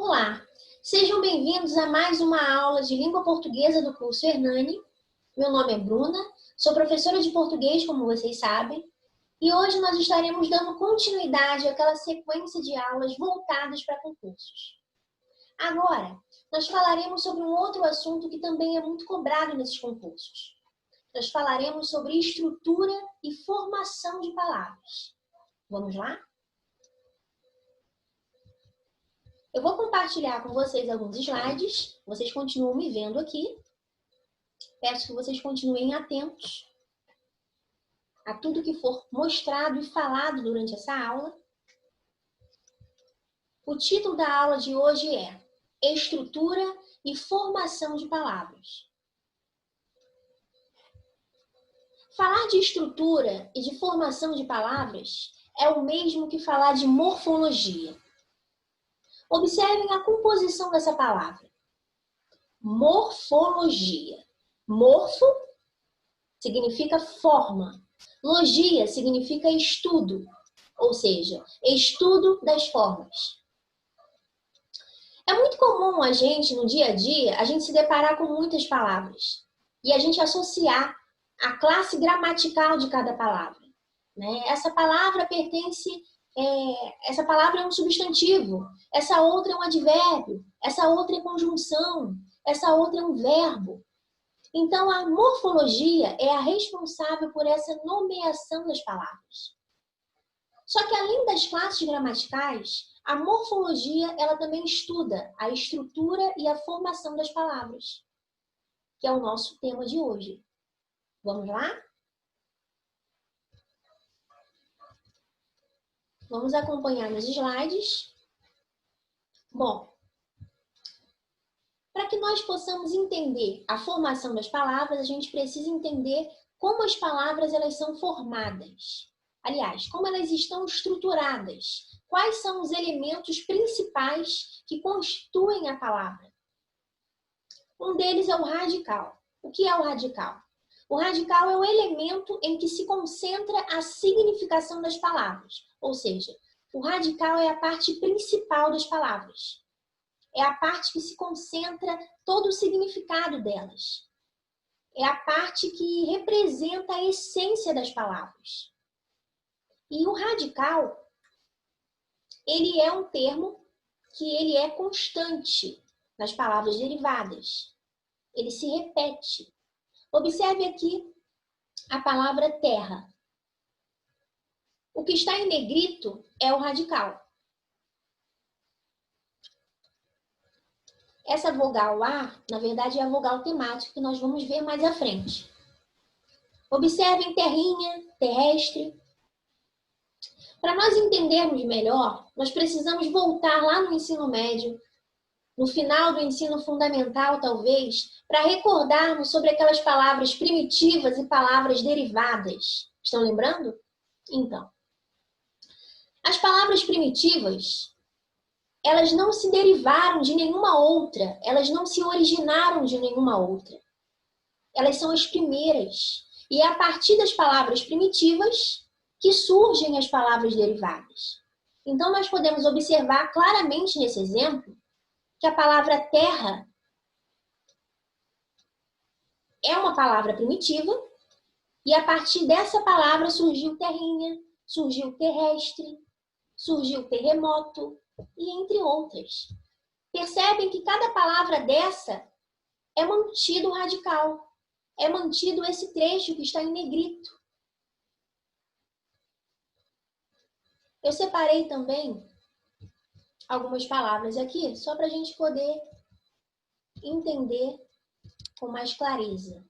Olá, sejam bem-vindos a mais uma aula de língua portuguesa do curso Hernani. Meu nome é Bruna, sou professora de português, como vocês sabem, e hoje nós estaremos dando continuidade àquela sequência de aulas voltadas para concursos. Agora, nós falaremos sobre um outro assunto que também é muito cobrado nesses concursos. Nós falaremos sobre estrutura e formação de palavras. Vamos lá? Eu vou compartilhar com vocês alguns slides. Vocês continuam me vendo aqui. Peço que vocês continuem atentos a tudo que for mostrado e falado durante essa aula. O título da aula de hoje é Estrutura e Formação de Palavras. Falar de estrutura e de formação de palavras é o mesmo que falar de morfologia. Observem a composição dessa palavra. Morfologia. Morfo significa forma. Logia significa estudo, ou seja, estudo das formas. É muito comum a gente, no dia a dia, se deparar com muitas palavras e a gente associar a classe gramatical de cada palavra, né? Essa palavra essa palavra é um substantivo, essa outra é um advérbio, essa outra é conjunção, essa outra é um verbo. Então, a morfologia é a responsável por essa nomeação das palavras. Só que, além das classes gramaticais, a morfologia ela também estuda a estrutura e a formação das palavras, que é o nosso tema de hoje. Vamos lá? Vamos acompanhar nos slides. Bom, para que nós possamos entender a formação das palavras, a gente precisa entender como as palavras elas são formadas. Aliás, como elas estão estruturadas. Quais são os elementos principais que constituem a palavra? Um deles é o radical. O que é o radical? O radical é o elemento em que se concentra a significação das palavras. Ou seja, o radical é a parte principal das palavras. É a parte que se concentra todo o significado delas. É a parte que representa a essência das palavras. E o radical, ele é um termo que ele é constante nas palavras derivadas. Ele se repete. Observe aqui a palavra terra. O que está em negrito é o radical. Essa vogal A, na verdade, é a vogal temática que nós vamos ver mais à frente. Observem terrinha, terrestre. Para nós entendermos melhor, nós precisamos voltar lá no ensino médio, no final do ensino fundamental, talvez, para recordarmos sobre aquelas palavras primitivas e palavras derivadas. Estão lembrando? Então, as palavras primitivas, elas não se derivaram de nenhuma outra, elas não se originaram de nenhuma outra. Elas são as primeiras. E é a partir das palavras primitivas que surgem as palavras derivadas. Então, nós podemos observar claramente nesse exemplo que a palavra terra é uma palavra primitiva e a partir dessa palavra surgiu terrinha, surgiu terrestre, surgiu terremoto e entre outras. Percebem que cada palavra dessa é mantido o radical, é mantido esse trecho que está em negrito. Eu separei também algumas palavras aqui, só para a gente poder entender com mais clareza.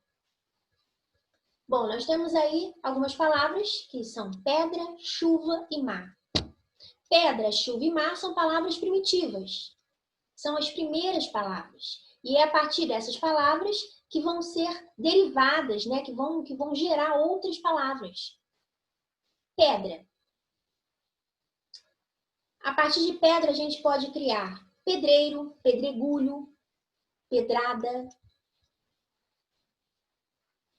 Bom, nós temos aí algumas palavras que são pedra, chuva e mar. Pedra, chuva e mar são palavras primitivas. São as primeiras palavras. E é a partir dessas palavras que vão ser derivadas, né? que vão gerar outras palavras. Pedra. A partir de pedra, a gente pode criar pedreiro, pedregulho, pedrada,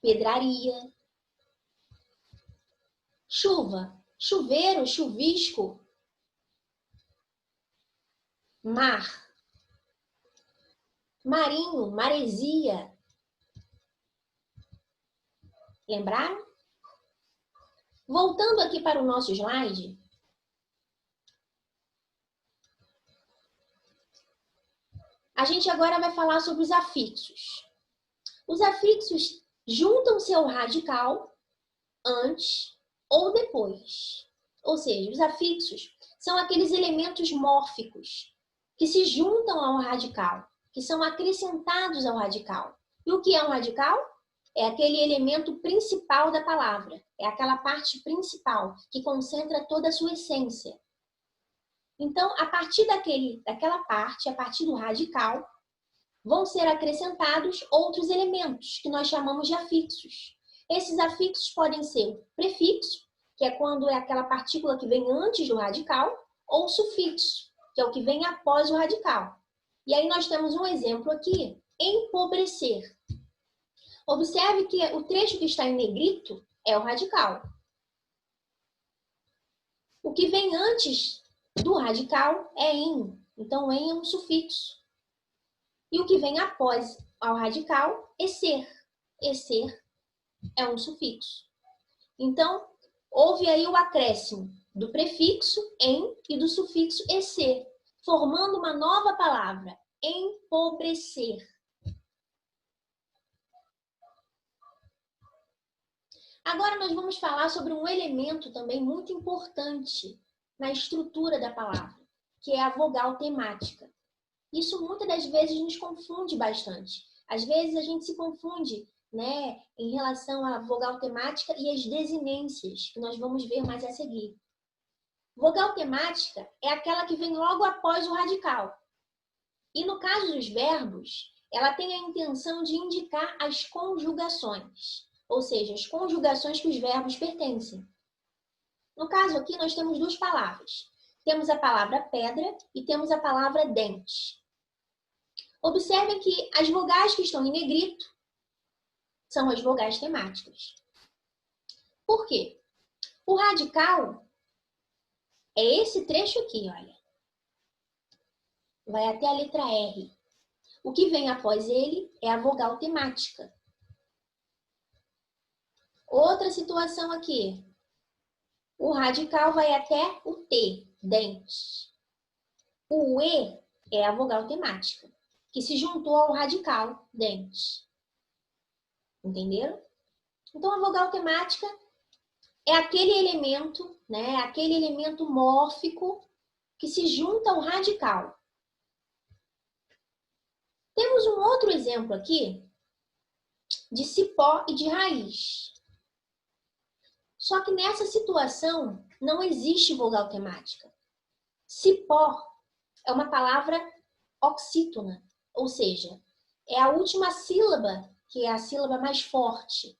pedraria. Chuva, chuveiro, chuvisco. Mar, Marinho, maresia. Lembraram? Voltando aqui para o nosso slide, a gente agora vai falar sobre os afixos. Os afixos juntam-se ao radical antes ou depois. Ou seja, os afixos são aqueles elementos mórficos que se juntam ao radical, que são acrescentados ao radical. E o que é um radical? É aquele elemento principal da palavra, é aquela parte principal que concentra toda a sua essência. Então, a partir daquela parte, a partir do radical, vão ser acrescentados outros elementos que nós chamamos de afixos. Esses afixos podem ser o prefixo, que é quando é aquela partícula que vem antes do radical, ou o sufixo, que é o que vem após o radical. E aí nós temos um exemplo aqui, empobrecer. Observe que o trecho que está em negrito é o radical. O que vem antes do radical é em, então em é um sufixo. E o que vem após ao radical é ser. Ser é um sufixo. Então, houve aí o acréscimo do prefixo em e do sufixo ser, formando uma nova palavra, empobrecer. Agora nós vamos falar sobre um elemento também muito importante na estrutura da palavra, que é a vogal temática. Isso muitas das vezes nos confunde bastante. Às vezes a gente se confunde, né, em relação à vogal temática e as desinências, que nós vamos ver mais a seguir. Vogal temática é aquela que vem logo após o radical. E no caso dos verbos, ela tem a intenção de indicar as conjugações, ou seja, as conjugações que os verbos pertencem. No caso aqui, nós temos duas palavras. Temos a palavra pedra e temos a palavra dente. Observem que as vogais que estão em negrito são as vogais temáticas. Por quê? O radical é esse trecho aqui, olha. Vai até a letra R. O que vem após ele é a vogal temática. Outra situação aqui. O radical vai até o T, dente. O E é a vogal temática, que se juntou ao radical, dente. Entenderam? Então, a vogal temática é aquele elemento, né? Aquele elemento mórfico que se junta ao radical. Temos um outro exemplo aqui de cipó e de raiz. Só que nessa situação não existe vogal temática. Cipó é uma palavra oxítona, ou seja, é a última sílaba, que é a sílaba mais forte.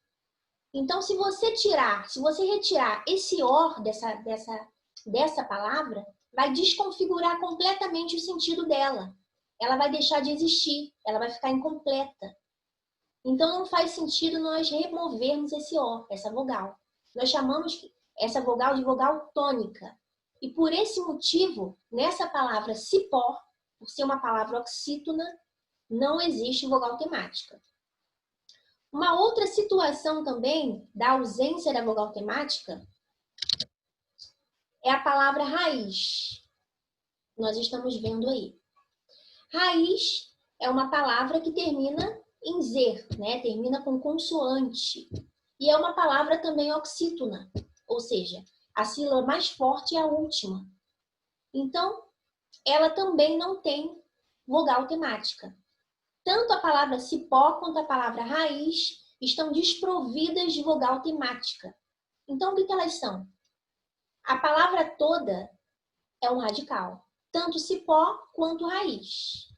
Então, se você retirar esse or dessa palavra, vai desconfigurar completamente o sentido dela. Ela vai deixar de existir, ela vai ficar incompleta. Então, não faz sentido nós removermos esse O, essa vogal. Nós chamamos essa vogal de vogal tônica. E por esse motivo, nessa palavra cipó, por ser uma palavra oxítona, não existe vogal temática. Uma outra situação também da ausência da vogal temática é a palavra raiz. Nós estamos vendo aí. Raiz é uma palavra que termina em zer, né? Termina com consoante. E é uma palavra também oxítona, ou seja, a sílaba mais forte é a última. Então, ela também não tem vogal temática. Tanto a palavra cipó quanto a palavra raiz estão desprovidas de vogal temática. Então, o que elas são? A palavra toda é um radical, tanto cipó quanto raiz.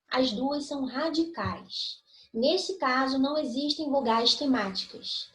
As duas são radicais. Nesse caso, não existem vogais temáticas.